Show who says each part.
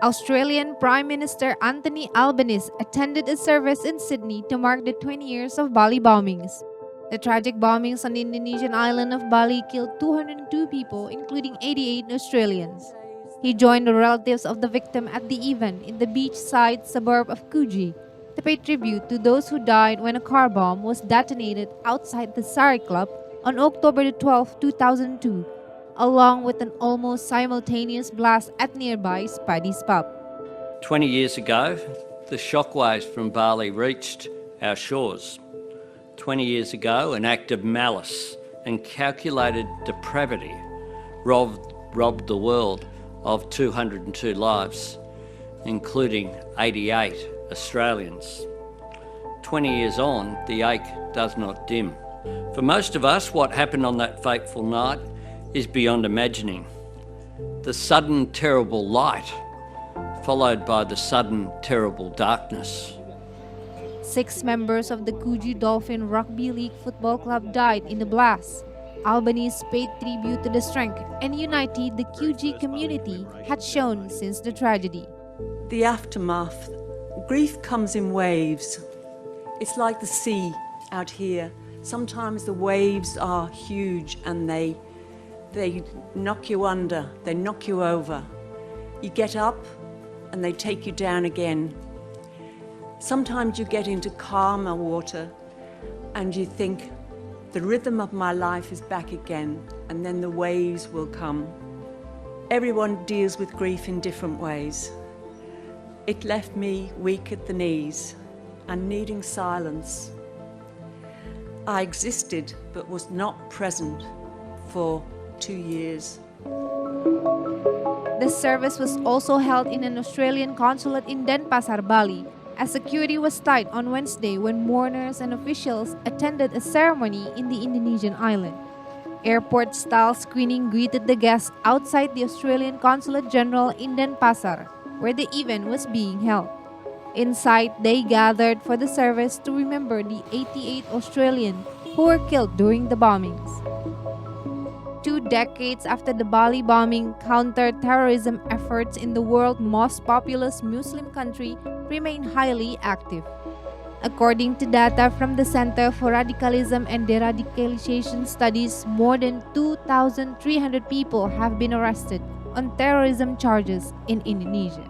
Speaker 1: Australian Prime Minister Anthony Albanese attended a service in Sydney to mark the 20 years of Bali bombings. The tragic bombings on the Indonesian island of Bali killed 202 people, including 88 Australians. He joined the relatives of the victim at the event in the beachside suburb of Coogee to pay tribute to those who died when a car bomb was detonated outside the Sari Club on October 12, 2002, along with an almost simultaneous blast at nearby Spidey's pub.
Speaker 2: 20 years ago, the shockwaves from Bali reached our shores. 20 years ago, an act of malice and calculated depravity robbed the world of 202 lives, including 88 Australians. 20 years on, the ache does not dim. For most of us, what happened on that fateful night is beyond imagining. The sudden terrible light, followed by the sudden terrible darkness.
Speaker 1: 6 members of the Coogee Dolphin Rugby League Football Club died in the blast. Albanese paid tribute to the strength and unity the Coogee community had shown since the tragedy.
Speaker 3: The aftermath. Grief comes in waves. It's like the sea out here. Sometimes the waves are huge and they knock you under, they knock you over. You get up and they take you down again. Sometimes you get into calmer water and you think, the rhythm of my life is back again, and then the waves will come. Everyone deals with grief in different ways. It left me weak at the knees and needing silence. I existed but was not present for 2 years.
Speaker 1: The service was also held in an Australian consulate in Denpasar, Bali, as security was tight on Wednesday when mourners and officials attended a ceremony in the Indonesian island. Airport-style screening greeted the guests outside the Australian Consulate General in Denpasar, where the event was being held. Inside, they gathered for the service to remember the 88 Australians who were killed during the bombings. 2 decades after the Bali bombing, counter-terrorism efforts in the world's most populous Muslim country remain highly active. According to data from the Center for Radicalism and Deradicalization Studies, more than 2,300 people have been arrested on terrorism charges in Indonesia.